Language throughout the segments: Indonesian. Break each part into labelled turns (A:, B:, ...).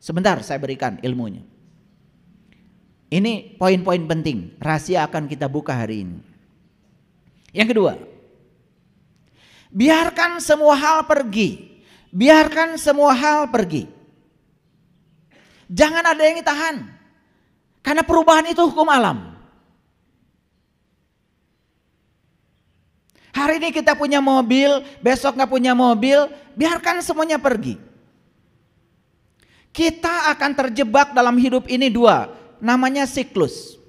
A: Sebentar saya berikan ilmunya. Ini poin-poin penting, rahasia akan kita buka hari ini. Yang kedua, biarkan semua hal pergi. Biarkan semua hal pergi. Jangan ada yang ditahan. Karena perubahan itu hukum alam. Hari ini kita punya mobil, besok nggak punya mobil, biarkan semuanya pergi. Kita akan terjebak dalam hidup ini dua, namanya siklus.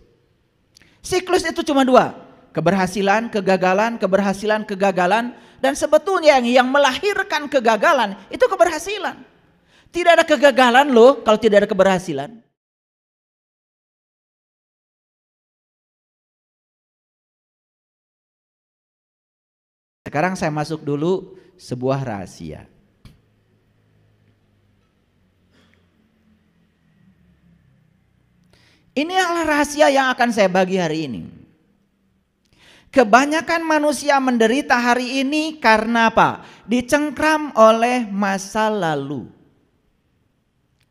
A: Siklus itu cuma dua, keberhasilan, kegagalan, keberhasilan, kegagalan. Dan sebetulnya yang melahirkan kegagalan itu keberhasilan. Tidak ada kegagalan loh kalau tidak ada keberhasilan. Sekarang saya masuk dulu sebuah rahasia. Ini adalah rahasia yang akan saya bagi hari ini. Kebanyakan manusia menderita hari ini karena apa? Dicengkram oleh masa lalu.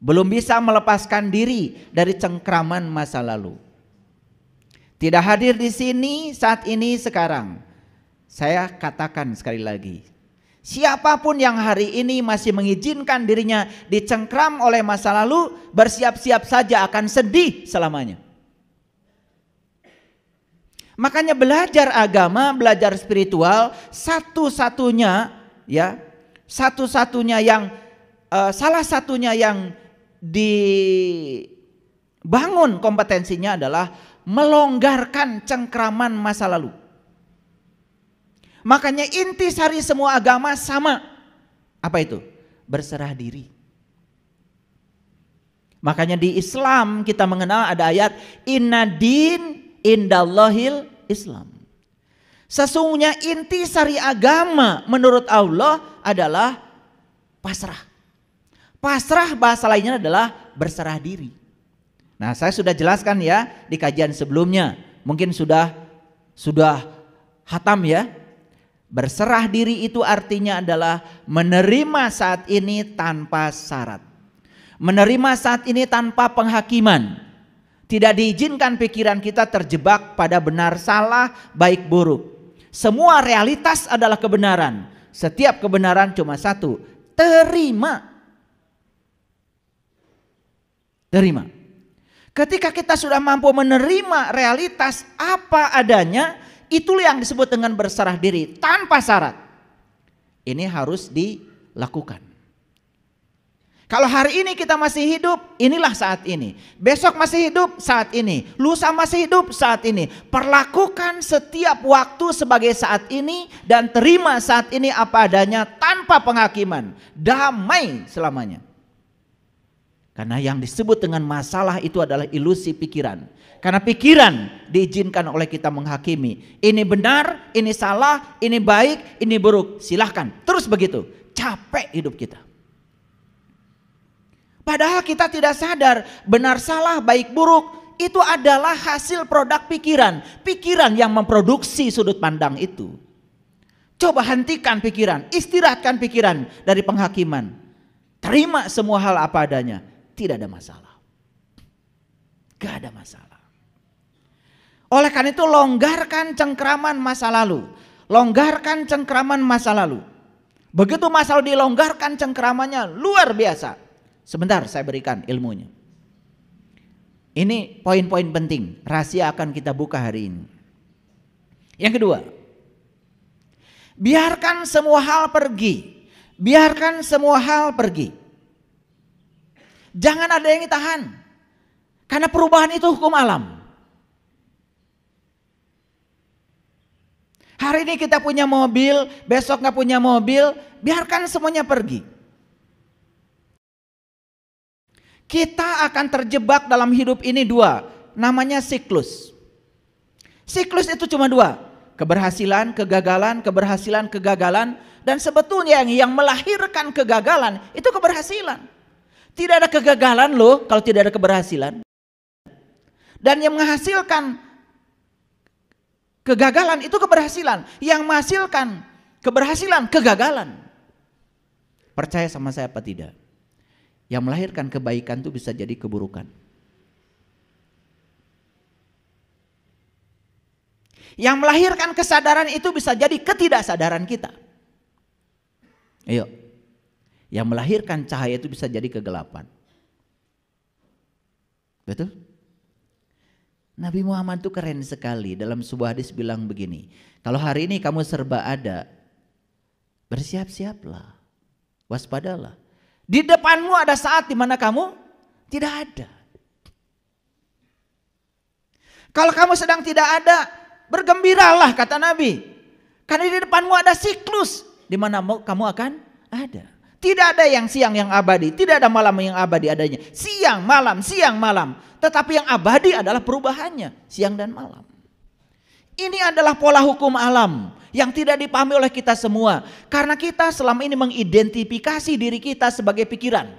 A: Belum bisa melepaskan diri dari cengkraman masa lalu. Tidak hadir di sini saat ini sekarang. Saya katakan sekali lagi. Siapapun yang hari ini masih mengizinkan dirinya dicengkram oleh masa lalu, bersiap-siap saja akan sedih selamanya. Makanya belajar agama, belajar spiritual, salah satunya yang dibangun kompetensinya adalah melonggarkan cengkraman masa lalu. Makanya intisari semua agama sama. Apa itu? Berserah diri. Makanya di Islam kita mengenal ada ayat inna din indallahil Islam. Sesungguhnya intisari agama menurut Allah adalah pasrah. Pasrah bahasa lainnya adalah berserah diri. Nah, saya sudah jelaskan ya di kajian sebelumnya. Mungkin sudah hatam ya. Berserah diri itu artinya adalah menerima saat ini tanpa syarat. Menerima saat ini tanpa penghakiman. Tidak diizinkan pikiran kita terjebak pada benar salah, baik buruk. Semua realitas adalah kebenaran. Setiap kebenaran cuma satu, terima. Terima. Ketika kita sudah mampu menerima realitas apa adanya, itulah yang disebut dengan berserah diri tanpa syarat. Ini harus dilakukan. Kalau hari ini kita masih hidup, inilah saat ini. Besok masih hidup, saat ini. Lusa masih hidup, saat ini. Perlakukan setiap waktu sebagai saat ini dan terima saat ini apa adanya tanpa penghakiman. Damai selamanya. Karena yang disebut dengan masalah itu adalah ilusi pikiran. Karena pikiran diizinkan oleh kita menghakimi. Ini benar, ini salah, ini baik, ini buruk. Silahkan, terus begitu. Capek hidup kita. Padahal kita tidak sadar benar salah, baik buruk. Itu adalah hasil produk pikiran. Pikiran yang memproduksi sudut pandang itu. Coba hentikan pikiran, istirahatkan pikiran dari penghakiman. Terima semua hal apa adanya. Tidak ada masalah. Gak ada masalah. Oleh karena itu longgarkan cengkraman masa lalu. Longgarkan cengkraman masa lalu. Begitu masa lalu dilonggarkan cengkramannya luar biasa. Sebentar saya berikan ilmunya. Ini poin-poin penting. Rahasia akan kita buka hari ini. Yang kedua. Biarkan semua hal pergi. Biarkan semua hal pergi. Jangan ada yang ditahan. Karena perubahan itu hukum alam. Hari ini kita punya mobil, besok nggak punya mobil, biarkan semuanya pergi. Kita akan terjebak dalam hidup ini dua, namanya siklus. Siklus itu cuma dua, keberhasilan, kegagalan, keberhasilan, kegagalan. Dan sebetulnya yang melahirkan kegagalan itu keberhasilan. Tidak ada kegagalan loh kalau tidak ada keberhasilan. Dan yang menghasilkan kegagalan itu keberhasilan. Yang menghasilkan keberhasilan kegagalan. Percaya sama saya apa tidak? Yang melahirkan kebaikan itu bisa jadi keburukan. Yang melahirkan kesadaran itu bisa jadi ketidaksadaran kita. Ayo. Yang melahirkan cahaya itu bisa jadi kegelapan. Betul? Nabi Muhammad itu keren sekali. Dalam sebuah hadis bilang begini, kalau hari ini kamu serba ada, bersiap-siaplah, waspadalah. Di depanmu ada saat di mana kamu tidak ada. Kalau kamu sedang tidak ada, bergembiralah kata Nabi. Karena di depanmu ada siklus di mana kamu akan ada. Tidak ada yang siang yang abadi, tidak ada malam yang abadi adanya. Siang, malam. Tetapi yang abadi adalah perubahannya, siang dan malam. Ini adalah pola hukum alam yang tidak dipahami oleh kita semua. Karena kita selama ini mengidentifikasi diri kita sebagai pikiran.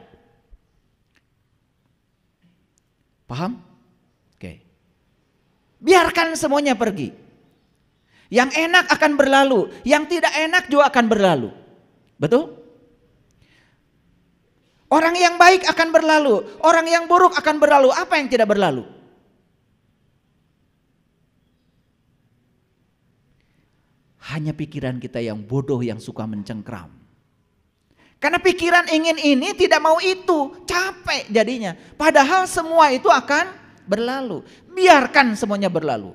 A: Paham? Oke. Biarkan semuanya pergi. Yang enak akan berlalu, yang tidak enak juga akan berlalu. Betul? Orang yang baik akan berlalu, orang yang buruk akan berlalu. Apa yang tidak berlalu? Hanya pikiran kita yang bodoh yang suka mencengkram. Karena pikiran ingin ini tidak mau itu, capek jadinya. Padahal semua itu akan berlalu. Biarkan semuanya berlalu.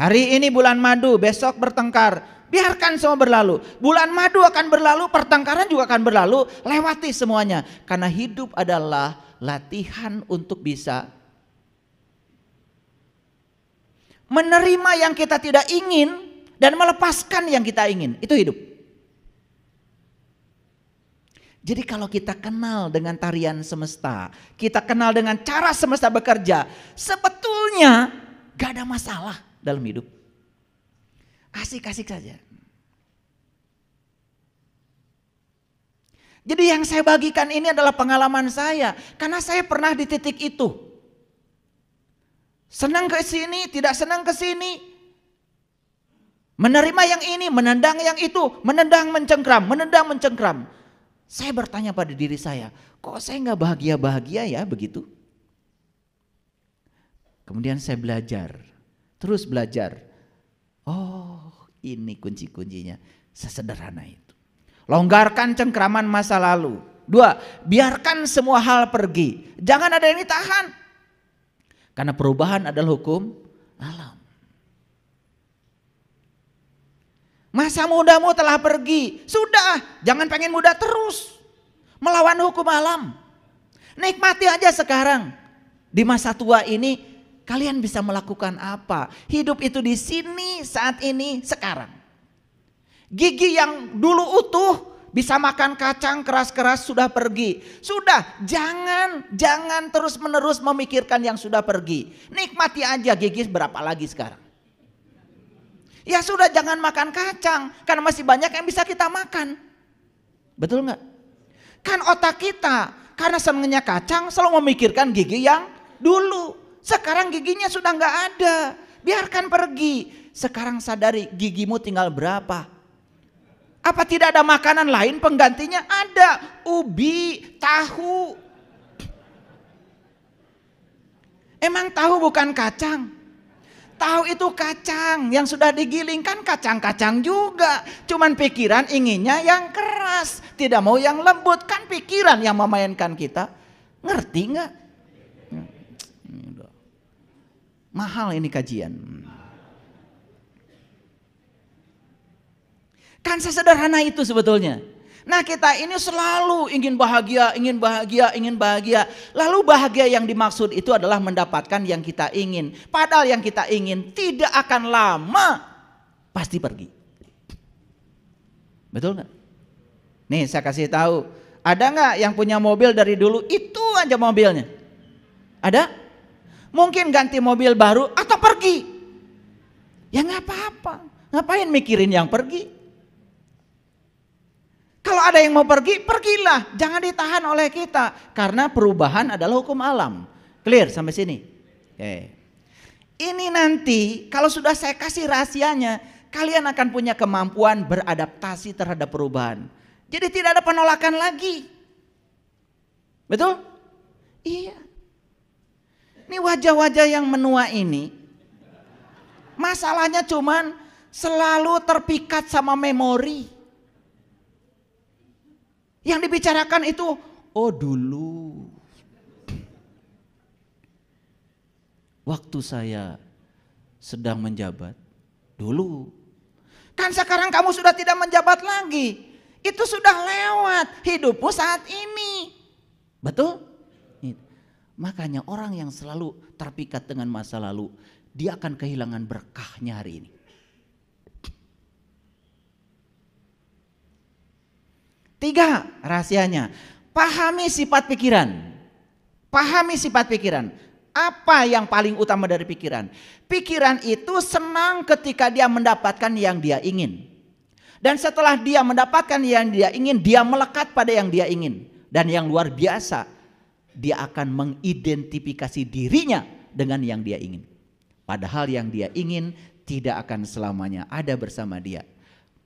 A: Hari ini bulan madu, besok bertengkar. Biarkan semua berlalu. Bulan madu akan berlalu, pertengkaran juga akan berlalu. Lewati semuanya. Karena hidup adalah latihan untuk bisa menerima yang kita tidak ingin dan melepaskan yang kita ingin. Itu hidup. Jadi kalau kita kenal dengan tarian semesta, kita kenal dengan cara semesta bekerja, sebetulnya gak ada masalah dalam hidup. Asik-asik saja. Jadi yang saya bagikan ini adalah pengalaman saya. Karena saya pernah di titik itu. Senang ke sini, tidak senang ke sini. Menerima yang ini, menendang yang itu. Menendang, mencengkram. Saya bertanya pada diri saya, kok saya gak bahagia-bahagia ya begitu? Kemudian saya belajar. Terus belajar. Oh, ini kunci-kuncinya, sesederhana itu. Longgarkan cengkraman masa lalu. 2, biarkan semua hal pergi. Jangan ada yang ditahan. Karena perubahan adalah hukum alam. Masa mudamu telah pergi. Sudah, jangan pengen muda terus. Melawan hukum alam. Nikmati aja sekarang. Di masa tua ini kalian bisa melakukan apa? Hidup itu di sini, saat ini, sekarang. Gigi yang dulu utuh bisa makan kacang keras-keras sudah pergi. Sudah, jangan terus-menerus memikirkan yang sudah pergi. Nikmati aja gigi berapa lagi sekarang. Ya sudah, jangan makan kacang karena masih banyak yang bisa kita makan. Betul nggak? Kan otak kita karena senangnya kacang selalu memikirkan gigi yang dulu. Sekarang giginya sudah nggak ada, biarkan pergi. Sekarang sadari gigimu tinggal berapa. Apa tidak ada makanan lain penggantinya? Ada, ubi, tahu. Emang tahu bukan kacang? Tahu itu kacang yang sudah digiling, kan kacang-kacang juga. Cuman pikiran inginnya yang keras, tidak mau yang lembut. Kan pikiran yang memainkan kita. Ngerti nggak? Mahal ini kajian. Kan sesederhana itu sebetulnya. Nah kita ini selalu ingin bahagia. Lalu bahagia yang dimaksud itu adalah mendapatkan yang kita ingin. Padahal yang kita ingin tidak akan lama pasti pergi. Betul nggak? Nih saya kasih tahu. Ada nggak yang punya mobil dari dulu itu aja mobilnya? Ada? Mungkin ganti mobil baru atau pergi. Ya nggak apa-apa. Ngapain mikirin yang pergi? Kalau ada yang mau pergi, pergilah. Jangan ditahan oleh kita. Karena perubahan adalah hukum alam. Clear sampai sini? Oke. Ini nanti kalau sudah saya kasih rahasianya, kalian akan punya kemampuan beradaptasi terhadap perubahan. Jadi tidak ada penolakan lagi. Betul? Iya. Ini wajah-wajah yang menua ini, masalahnya cuman selalu terpikat sama memori. Yang dibicarakan itu, oh dulu. Waktu saya sedang menjabat, dulu. Kan sekarang kamu sudah tidak menjabat lagi. Itu sudah lewat, hidupmu saat ini. Betul? Makanya orang yang selalu terpikat dengan masa lalu, dia akan kehilangan berkahnya hari ini. Tiga rahasianya, pahami sifat pikiran. Pahami sifat pikiran. Apa yang paling utama dari pikiran? Pikiran itu senang ketika dia mendapatkan yang dia ingin. Dan setelah dia mendapatkan yang dia ingin, dia melekat pada yang dia ingin. Dan yang luar biasa, dia akan mengidentifikasi dirinya dengan yang dia ingin. Padahal yang dia ingin tidak akan selamanya ada bersama dia.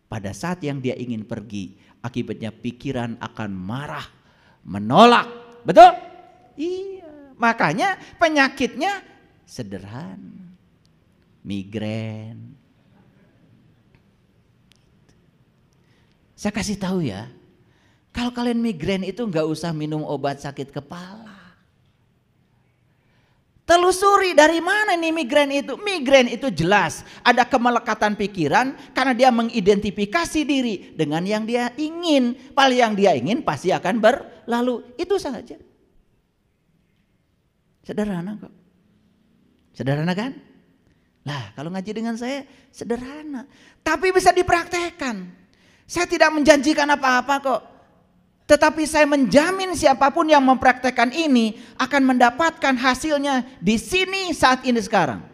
A: Pada saat yang dia ingin pergi, akibatnya pikiran akan marah, menolak. Betul? Iya. Makanya penyakitnya sederhana. Migrain. Saya kasih tahu ya. Kalau kalian migrain itu nggak usah minum obat sakit kepala. Telusuri dari mana nih migrain itu. Migrain itu jelas ada kemelekatan pikiran karena dia mengidentifikasi diri dengan yang dia ingin. Paling yang dia ingin pasti akan berlalu. Itu saja. Sederhana kok. Sederhana kan? Lah kalau ngaji dengan saya sederhana. Tapi bisa dipraktekkan. Saya tidak menjanjikan apa-apa kok. Tetapi saya menjamin siapapun yang mempraktekkan ini akan mendapatkan hasilnya di sini saat ini sekarang.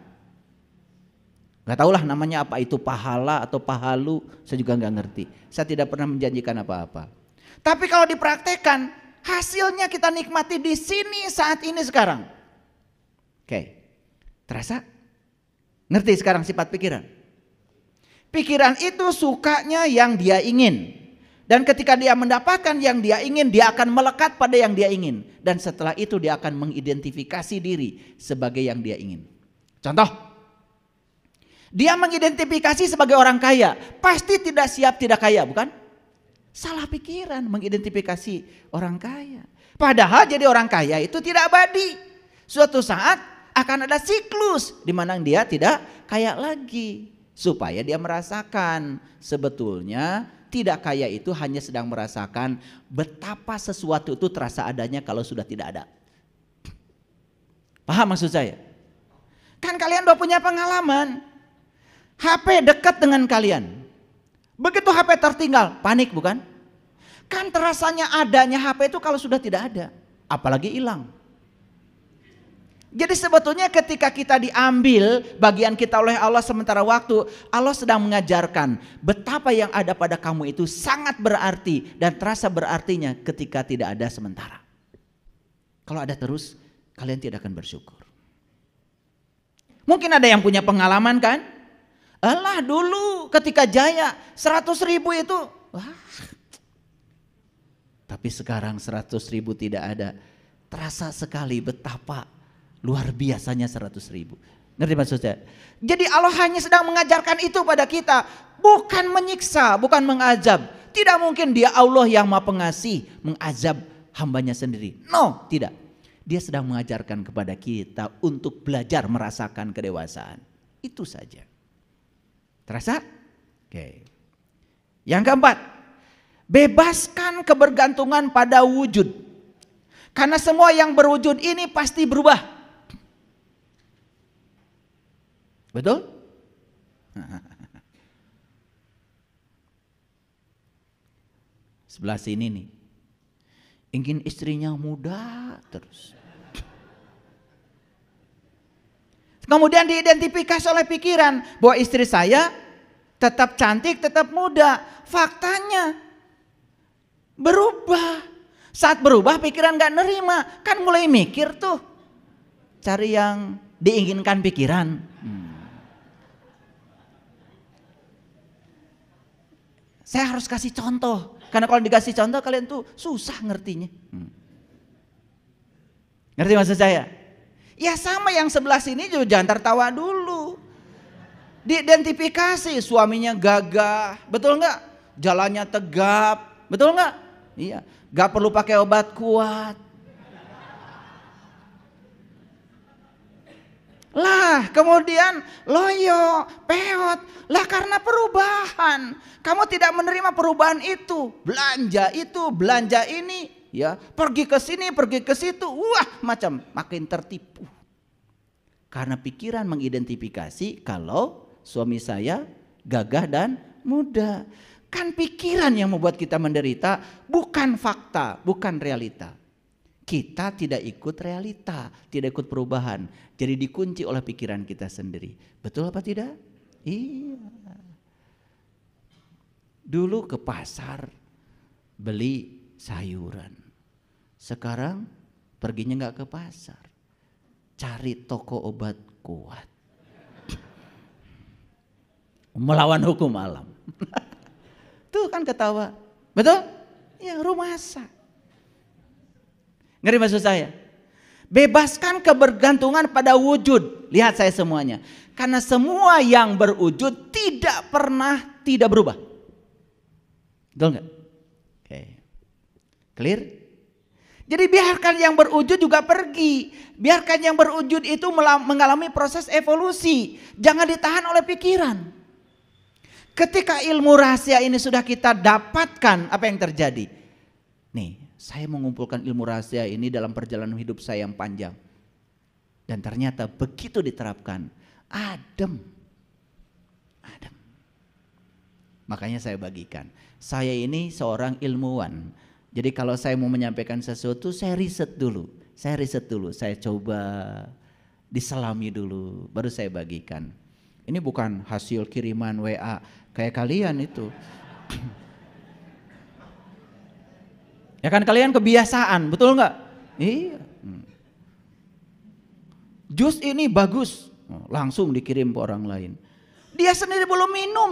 A: Gak tahulah namanya apa itu pahala atau pahalu, saya juga gak ngerti. Saya tidak pernah menjanjikan apa-apa. Tapi kalau dipraktekkan hasilnya kita nikmati di sini saat ini sekarang. Oke, terasa? Ngerti sekarang sifat pikiran? Pikiran itu sukanya yang dia ingin. Dan ketika dia mendapatkan yang dia ingin, dia akan melekat pada yang dia ingin. Dan setelah itu dia akan mengidentifikasi diri sebagai yang dia ingin. Contoh, dia mengidentifikasi sebagai orang kaya. Pasti tidak siap tidak kaya, bukan? Salah pikiran mengidentifikasi orang kaya. Padahal jadi orang kaya itu tidak abadi. Suatu saat akan ada siklus di mana dia tidak kaya lagi. Supaya dia merasakan sebetulnya tidak kaya itu hanya sedang merasakan betapa sesuatu itu terasa adanya kalau sudah tidak ada. Paham maksud saya? Kan kalian udah punya pengalaman. HP dekat dengan kalian. Begitu HP tertinggal, panik bukan? Kan terasanya adanya HP itu kalau sudah tidak ada. Apalagi hilang. Jadi sebetulnya ketika kita diambil bagian kita oleh Allah sementara waktu, Allah sedang mengajarkan betapa yang ada pada kamu itu sangat berarti dan terasa berartinya ketika tidak ada sementara. Kalau ada terus, kalian tidak akan bersyukur. Mungkin ada yang punya pengalaman kan? Alah dulu ketika jaya 100.000 itu, wah. Tapi sekarang 100.000 tidak ada. Terasa sekali betapa luar biasanya 100.000. Ngerti maksud saya? Jadi Allah hanya sedang mengajarkan itu pada kita. Bukan menyiksa, bukan mengazab. Tidak mungkin dia Allah yang maha pengasih mengazab hambanya sendiri. No, tidak. Dia sedang mengajarkan kepada kita untuk belajar merasakan kedewasaan. Itu saja. Terasa? Oke. Yang keempat, bebaskan kebergantungan pada wujud. Karena semua yang berwujud ini pasti berubah. Betul? Sebelah sini nih. Ingin istrinya muda terus. Kemudian diidentifikasi oleh pikiran bahwa istri saya tetap cantik, tetap muda. Faktanya berubah. Saat berubah pikiran gak nerima. Kan mulai mikir tuh. Cari yang diinginkan pikiran. Saya harus kasih contoh. Karena kalau dikasih contoh kalian tuh susah ngertinya. Ngerti maksud saya? Ya sama yang sebelah sini juga jangan tertawa dulu. Diidentifikasi suaminya gagah, betul nggak? Jalannya tegap, betul nggak? Iya, nggak perlu pakai obat kuat. Lah kemudian loyo, peot, lah karena perubahan. Kamu tidak menerima perubahan itu, belanja ini, ya pergi ke sini, pergi ke situ, wah macam makin tertipu. Karena pikiran mengidentifikasi kalau suami saya gagah dan muda. Kan pikiran yang membuat kita menderita, bukan fakta, bukan realita. Kita tidak ikut realita, tidak ikut perubahan. Jadi dikunci oleh pikiran kita sendiri. Betul apa tidak? Iya. Dulu ke pasar beli sayuran. Sekarang perginya nggak ke pasar. Cari toko obat kuat. Melawan hukum alam. Tuh kan ketawa. Betul? Ya rumah sakit. Ngerti maksud saya? Bebaskan kebergantungan pada wujud. Lihat saya semuanya. Karena semua yang berwujud tidak pernah tidak berubah. Betul nggak? Oke. Clear? Jadi biarkan yang berwujud juga pergi. Biarkan yang berwujud itu mengalami proses evolusi. Jangan ditahan oleh pikiran. Ketika ilmu rahasia ini sudah kita dapatkan, apa yang terjadi? Nih, saya mengumpulkan ilmu rahasia ini dalam perjalanan hidup saya yang panjang. Dan ternyata begitu diterapkan, adem. Makanya saya bagikan. Saya ini seorang ilmuwan. Jadi kalau saya mau menyampaikan sesuatu, saya riset dulu. Saya coba diselami dulu, baru saya bagikan. Ini bukan hasil kiriman WA kayak kalian itu. Ya kan kalian kebiasaan, betul nggak? Iya. Jus ini bagus, langsung dikirim ke orang lain. Dia sendiri belum minum.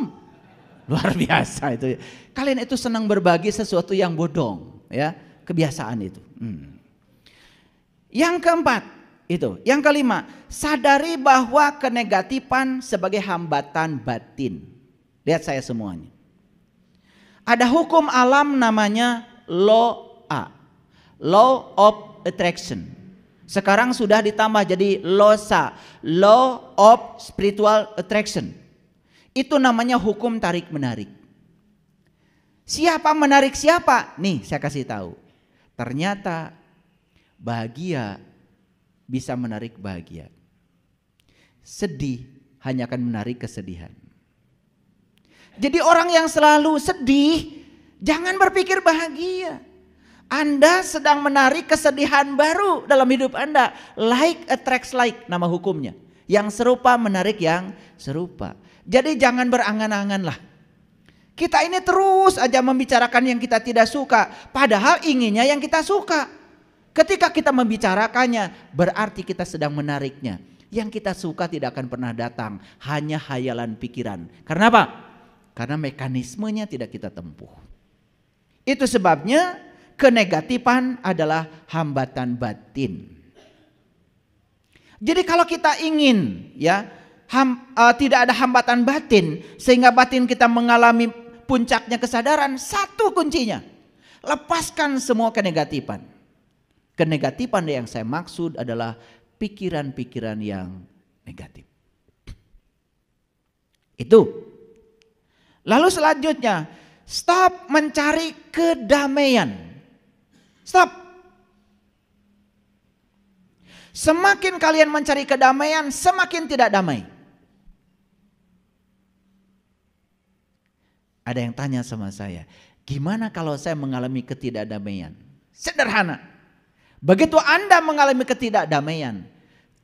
A: Luar biasa itu. Kalian itu senang berbagi sesuatu yang bodong, ya, kebiasaan itu. Yang keempat itu, yang kelima, sadari bahwa kenegatifan sebagai hambatan batin. Lihat saya semuanya. Ada hukum alam namanya law of attraction. Sekarang sudah ditambah jadi LOSA, law of spiritual attraction. Itu namanya hukum tarik menarik. Siapa menarik siapa? Nih saya kasih tahu. Ternyata bahagia bisa menarik bahagia. Sedih hanya akan menarik kesedihan. Jadi orang yang selalu sedih, jangan berpikir bahagia. Anda sedang menarik kesedihan baru dalam hidup Anda. Like attracts like, nama hukumnya. Yang serupa menarik yang serupa. Jadi jangan berangan-angan lah. Kita ini terus aja membicarakan yang kita tidak suka. Padahal inginnya yang kita suka. Ketika kita membicarakannya, berarti kita sedang menariknya. Yang kita suka tidak akan pernah datang. Hanya hayalan pikiran. Karena apa? Karena mekanismenya tidak kita tempuh. Itu sebabnya kenegatifan adalah hambatan batin. Jadi kalau kita ingin tidak ada hambatan batin sehingga batin kita mengalami puncaknya kesadaran, satu kuncinya, lepaskan semua kenegatifan. Kenegatifan yang saya maksud adalah pikiran-pikiran yang negatif. Itu. Lalu selanjutnya, stop mencari kedamaian. Stop. Semakin kalian mencari kedamaian, semakin tidak damai. Ada yang tanya sama saya, gimana kalau saya mengalami ketidakdamaian? Sederhana. Begitu Anda mengalami ketidakdamaian,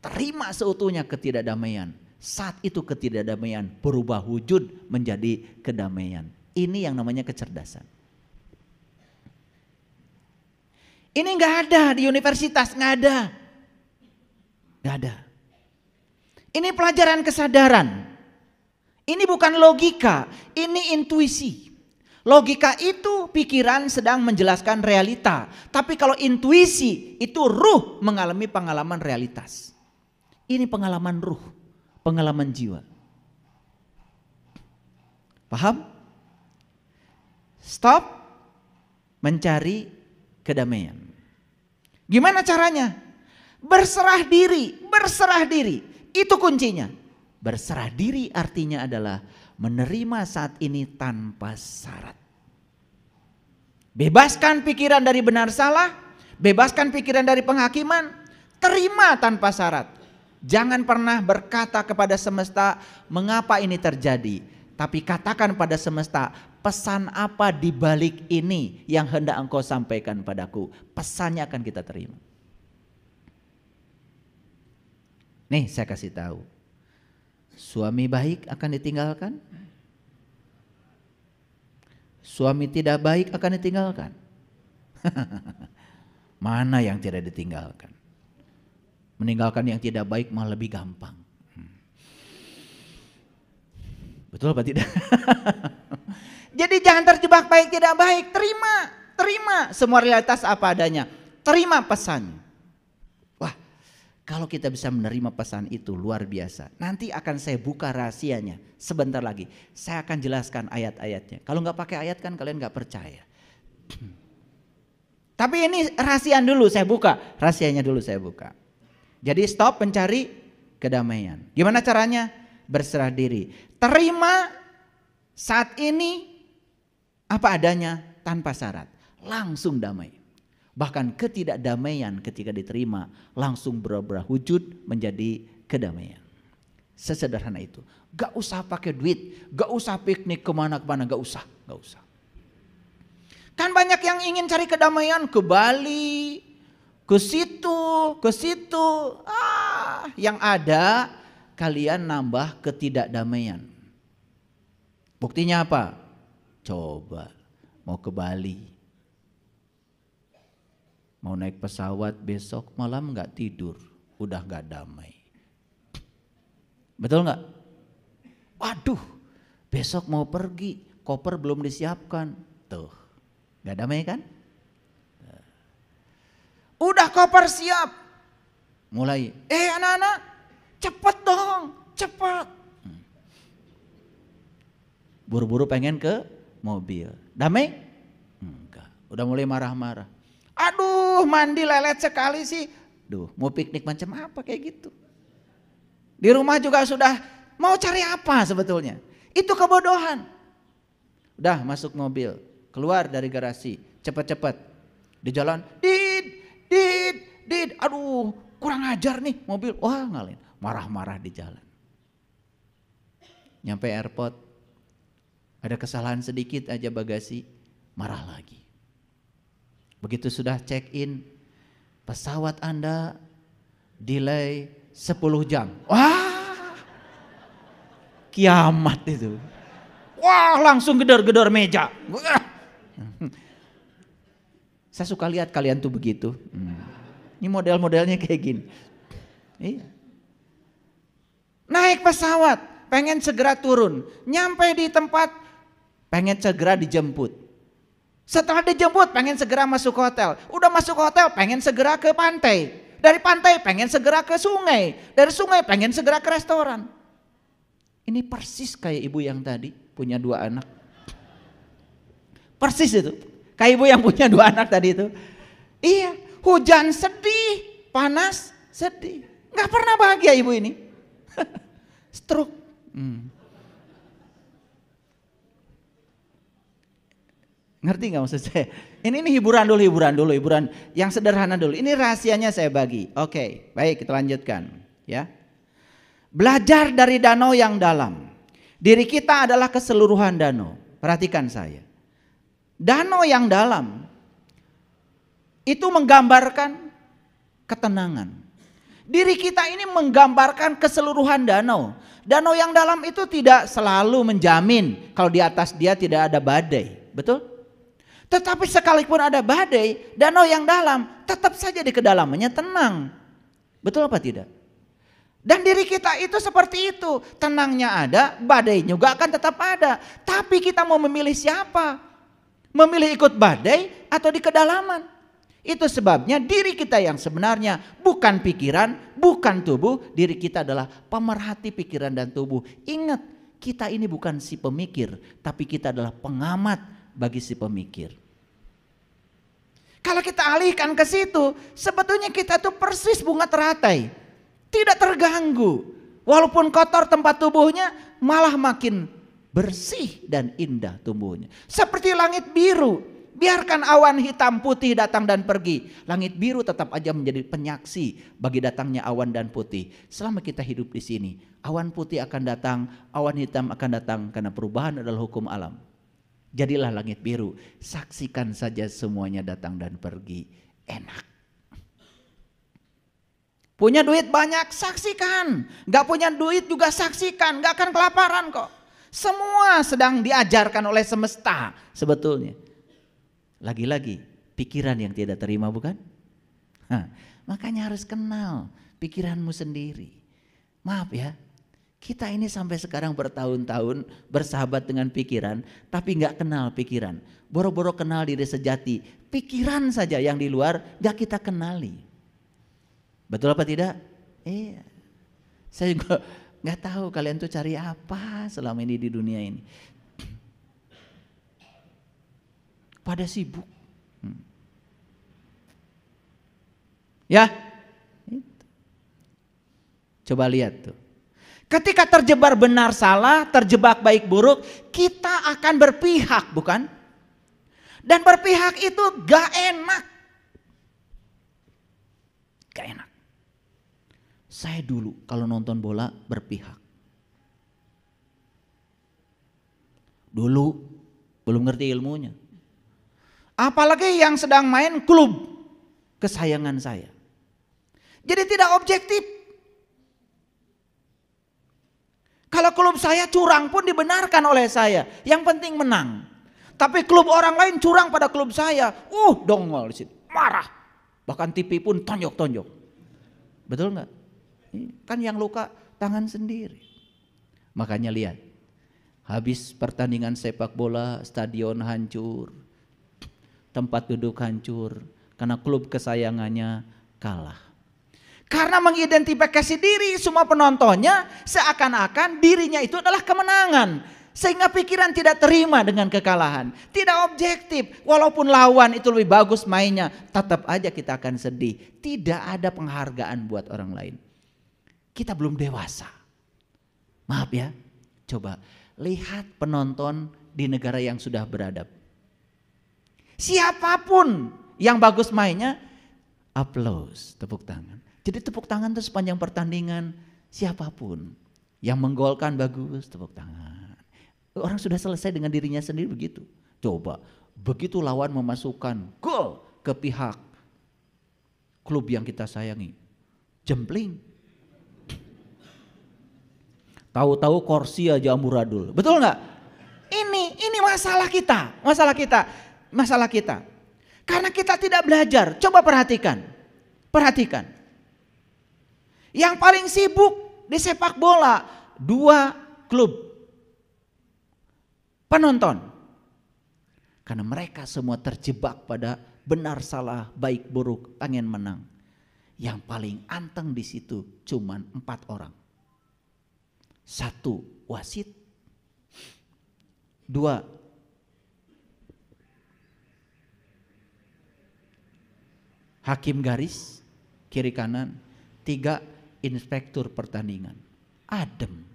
A: terima seutuhnya ketidakdamaian. Saat itu ketidakdamaian berubah wujud menjadi kedamaian. Ini yang namanya kecerdasan. Ini nggak ada di universitas, nggak ada. Nggak ada. Ini pelajaran kesadaran. Ini bukan logika, ini intuisi. Logika itu pikiran sedang menjelaskan realita. Tapi kalau intuisi itu ruh mengalami pengalaman realitas. Ini pengalaman ruh, pengalaman jiwa. Paham? Stop mencari kedamaian. Gimana caranya? Berserah diri, berserah diri. Itu kuncinya. Berserah diri artinya adalah menerima saat ini tanpa syarat. Bebaskan pikiran dari benar salah, bebaskan pikiran dari penghakiman, terima tanpa syarat. Jangan pernah berkata kepada semesta, mengapa ini terjadi? Tapi katakan pada semesta, pesan apa di balik ini yang hendak engkau sampaikan padaku? Pesannya akan kita terima. Nih saya kasih tahu. Suami baik akan ditinggalkan. Suami tidak baik akan ditinggalkan. Mana yang tidak ditinggalkan? Meninggalkan yang tidak baik malah lebih gampang. Betul apa tidak? Jadi jangan terjebak baik tidak baik. Terima semua realitas apa adanya. Terima pesannya. Wah, kalau kita bisa menerima pesan itu luar biasa. Nanti akan saya buka rahasianya sebentar lagi. Saya akan jelaskan ayat-ayatnya. Kalau nggak pakai ayat kan kalian nggak percaya. Tapi ini rahasia dulu saya buka. Rahasianya dulu saya buka. Jadi stop mencari kedamaian. Gimana caranya? Berserah diri. Terima saat ini apa adanya tanpa syarat. Langsung damai. Bahkan ketidakdamaian ketika diterima langsung berubah wujud menjadi kedamaian. Sesederhana itu. Gak usah pakai duit, gak usah piknik kemana-kemana, gak usah. Kan banyak yang ingin cari kedamaian ke Bali, ke situ. Yang ada kalian nambah ketidakdamaian. Buktinya apa? Coba mau ke Bali. Mau naik pesawat besok malam gak tidur, udah gak damai. Betul gak? Waduh, besok mau pergi, koper belum disiapkan. Tuh, gak damai kan? Udah koper siap. Mulai, anak-anak, cepet dong, cepet. Buru-buru pengen ke mobil. Damai? Enggak, udah mulai marah-marah. Aduh, mandi lelet sekali sih. Duh, mau piknik macam apa kayak gitu. Di rumah juga sudah mau cari apa sebetulnya. Itu kebodohan. Udah masuk mobil, keluar dari garasi, cepet-cepet. Di jalan, dit, aduh kurang ajar nih mobil. Wah ngalin, marah-marah di jalan. Nyampe airport, ada kesalahan sedikit aja bagasi, marah lagi. Begitu sudah check in, pesawat Anda delay 10 jam. Wah, kiamat itu. Wah, langsung gedor-gedor meja. Wah. Saya suka lihat kalian tuh begitu. Ini model-modelnya kayak gini. Iya. Naik pesawat, pengen segera turun. Nyampe di tempat, pengen segera dijemput. Setelah dijemput pengen segera masuk hotel. Udah masuk hotel pengen segera ke pantai. Dari pantai pengen segera ke sungai. Dari sungai pengen segera ke restoran. Ini persis kayak ibu yang tadi punya 2 anak. Persis itu. Kayak ibu yang punya 2 anak tadi itu. Iya, hujan sedih, panas sedih. Gak pernah bahagia ibu ini. Stroke. Ngerti gak maksud saya? Ini hiburan dulu, hiburan yang sederhana dulu. Ini rahasianya saya bagi. Oke, baik kita lanjutkan. Ya, belajar dari danau yang dalam. Diri kita adalah keseluruhan danau. Perhatikan saya. Danau yang dalam itu menggambarkan ketenangan. Diri kita ini menggambarkan keseluruhan danau. Danau yang dalam itu tidak selalu menjamin kalau di atas dia tidak ada badai. Betul? Tetapi sekalipun ada badai, danau yang dalam tetap saja di kedalamannya tenang. Betul apa tidak? Dan diri kita itu seperti itu. Tenangnya ada, badai juga akan tetap ada. Tapi kita mau memilih siapa? Memilih ikut badai atau di kedalaman. Itu sebabnya diri kita yang sebenarnya bukan pikiran, bukan tubuh. Diri kita adalah pemerhati pikiran dan tubuh. Ingat, kita ini bukan si pemikir, tapi kita adalah pengamat bagi si pemikir. Kalau kita alihkan ke situ, sebetulnya kita tuh persis bunga teratai. Tidak terganggu. Walaupun kotor tempat tubuhnya, malah makin bersih dan indah tumbuhnya. Seperti langit biru. Biarkan awan hitam putih datang dan pergi. Langit biru tetap aja menjadi penyaksi bagi datangnya awan dan putih. Selama kita hidup di sini, awan putih akan datang, awan hitam akan datang karena perubahan adalah hukum alam. Jadilah langit biru, saksikan saja semuanya datang dan pergi, enak. Punya duit banyak, saksikan. Gak punya duit juga saksikan, gak akan kelaparan kok. Semua sedang diajarkan oleh semesta sebetulnya. Lagi-lagi pikiran yang tidak terima, bukan? Makanya harus kenal pikiranmu sendiri. Maaf ya, kita ini sampai sekarang bertahun-tahun bersahabat dengan pikiran, tapi gak kenal pikiran. Boro-boro kenal diri sejati, pikiran saja yang di luar gak kita kenali. Betul apa tidak? Iya. Saya juga gak tahu kalian tuh cari apa selama ini di dunia ini. Pada sibuk. Ya. Coba lihat tuh. Ketika terjebak benar salah, terjebak baik buruk, kita akan berpihak, bukan? Dan berpihak itu gak enak. Gak enak. Saya dulu kalau nonton bola berpihak. Dulu belum ngerti ilmunya. Apalagi yang sedang main klub kesayangan saya. Jadi tidak objektif. Kalau klub saya curang pun dibenarkan oleh saya. Yang penting menang. Tapi klub orang lain curang pada klub saya. Dongol di situ. Marah. Bahkan TV pun tonjok-tonjok. Betul nggak? Kan yang luka tangan sendiri. Makanya lihat. Habis pertandingan sepak bola, stadion hancur. Tempat duduk hancur. Karena klub kesayangannya kalah. Karena mengidentifikasi diri semua penontonnya seakan-akan dirinya itu adalah kemenangan. Sehingga pikiran tidak terima dengan kekalahan. Tidak objektif. Walaupun lawan itu lebih bagus mainnya, tetap aja kita akan sedih. Tidak ada penghargaan buat orang lain. Kita belum dewasa. Maaf ya. Coba lihat penonton di negara yang sudah beradab. Siapapun yang bagus mainnya, aplaus, tepuk tangan. Jadi tepuk tangan itu sepanjang pertandingan, siapapun yang menggolkan bagus, tepuk tangan. Orang sudah selesai dengan dirinya sendiri begitu. Coba, begitu lawan memasukkan gol ke pihak klub yang kita sayangi, jempling. Tahu-tahu kursi aja amburadul, betul nggak? Ini masalah kita, masalah kita. Karena kita tidak belajar. Coba perhatikan. Yang paling sibuk di sepak bola 2 klub penonton. Karena mereka semua terjebak pada benar salah, baik buruk, pengen menang. Yang paling anteng di situ cuman 4 orang. 1 wasit, 2 hakim garis kiri kanan, 3 inspektur pertandingan. Adem.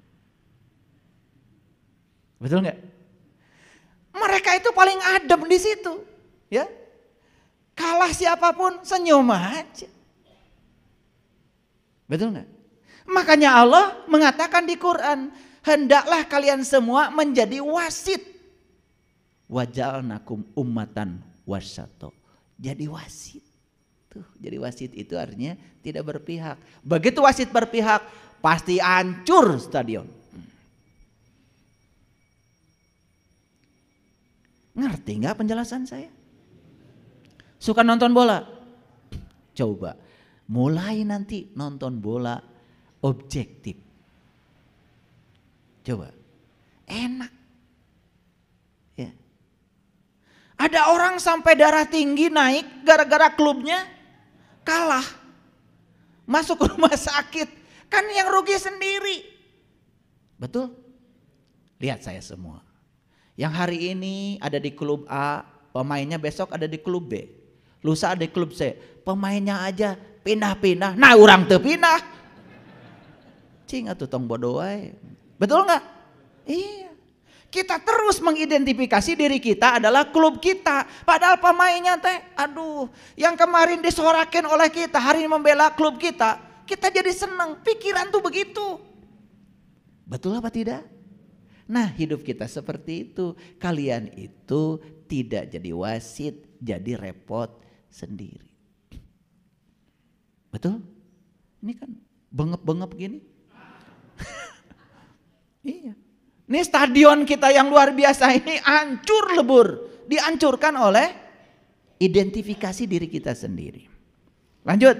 A: Betul nggak? Mereka itu paling adem di situ, ya. Kalah siapapun senyum aja. Betul nggak? Makanya Allah mengatakan di Quran, hendaklah kalian semua menjadi wasit. Waja'alnakum ummatan wasato. Jadi wasit. Tuh, jadi wasit itu artinya tidak berpihak. Begitu wasit berpihak, pasti hancur stadion. Ngerti nggak penjelasan saya? Suka nonton bola? Coba mulai nanti nonton bola objektif. Coba, enak. Ya. Ada orang sampai darah tinggi naik gara-gara klubnya kalah. Masuk ke rumah sakit. Kan yang rugi sendiri. Betul? Lihat saya semua. Yang hari ini ada di klub A, pemainnya besok ada di klub B. Lusa ada di klub C. Pemainnya aja pindah-pindah. Nah orang teu pindah. Cing atuh tong bodoh wae. Betul nggak? Iya. Kita terus mengidentifikasi diri kita adalah klub kita. Padahal pemainnya teh, aduh, yang kemarin disorakin oleh kita, hari ini membela klub kita jadi senang. Pikiran tuh begitu. Betul apa tidak? Nah, hidup kita seperti itu. Kalian itu tidak jadi wasit, jadi repot sendiri. Betul? Ini kan bengep-bengep gini. Iya. Ini stadion kita yang luar biasa ini hancur lebur. Dihancurkan oleh identifikasi diri kita sendiri. Lanjut.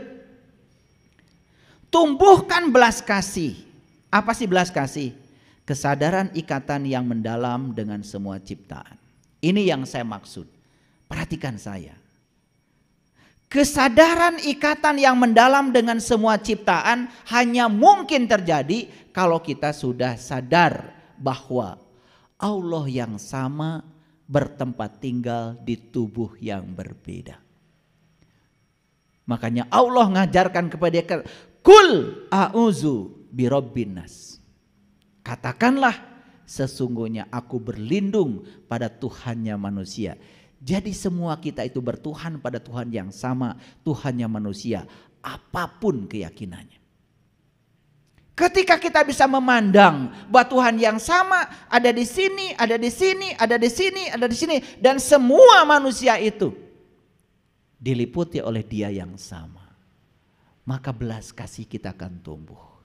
A: Tumbuhkan belas kasih. Apa sih belas kasih? Kesadaran ikatan yang mendalam dengan semua ciptaan. Ini yang saya maksud. Perhatikan saya. Kesadaran ikatan yang mendalam dengan semua ciptaan hanya mungkin terjadi kalau kita sudah sadar bahwa Allah yang sama bertempat tinggal di tubuh yang berbeda. Makanya Allah ngajarkan kepada dia, kul a'udzu birabbin nas. Katakanlah sesungguhnya aku berlindung pada Tuhannya manusia. Jadi semua kita itu bertuhan pada Tuhan yang sama, Tuhannya manusia, apapun keyakinannya. Ketika kita bisa memandang bahwa Tuhan yang sama ada di sini, ada di sini, ada di sini, ada di sini, dan semua manusia itu diliputi oleh Dia yang sama, maka belas kasih kita akan tumbuh.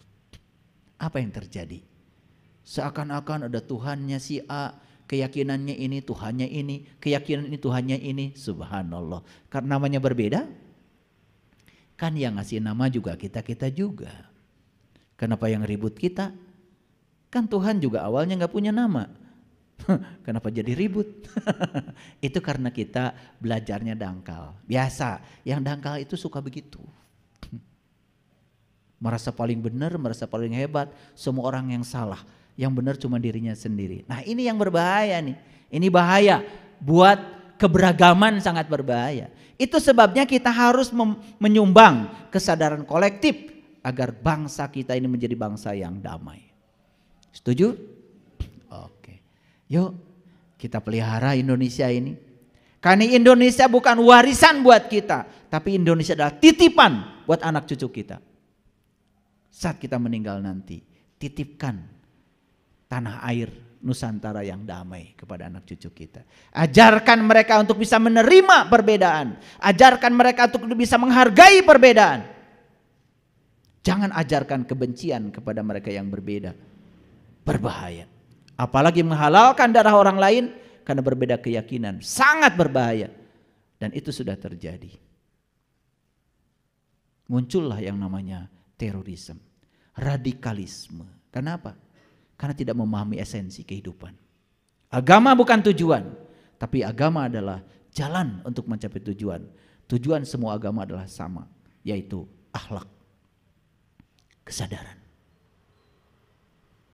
A: Apa yang terjadi? Seakan-akan ada Tuhannya si A, keyakinannya ini, Tuhannya ini, keyakinan ini, Tuhannya ini. Subhanallah. Karena namanya berbeda, kan yang ngasih nama juga kita juga. Kenapa yang ribut kita? Kan Tuhan juga awalnya gak punya nama. Kenapa jadi ribut? Itu karena kita belajarnya dangkal. Biasa, yang dangkal itu suka begitu. Merasa paling benar, merasa paling hebat. Semua orang yang salah. Yang benar cuma dirinya sendiri. Nah ini yang berbahaya nih. Ini bahaya. Buat keberagaman sangat berbahaya. Itu sebabnya kita harus menyumbang kesadaran kolektif. Agar bangsa kita ini menjadi bangsa yang damai. Setuju? Oke. Yuk kita pelihara Indonesia ini. Karena Indonesia bukan warisan buat kita. Tapi Indonesia adalah titipan buat anak cucu kita. Saat kita meninggal nanti. Titipkan tanah air Nusantara yang damai kepada anak cucu kita. Ajarkan mereka untuk bisa menerima perbedaan. Ajarkan mereka untuk bisa menghargai perbedaan. Jangan ajarkan kebencian kepada mereka yang berbeda. Berbahaya. Apalagi menghalalkan darah orang lain karena berbeda keyakinan. Sangat berbahaya. Dan itu sudah terjadi. Muncullah yang namanya terorisme. Radikalisme. Kenapa? Karena tidak memahami esensi kehidupan. Agama bukan tujuan. Tapi agama adalah jalan untuk mencapai tujuan. Tujuan semua agama adalah sama. Yaitu akhlak. Kesadaran.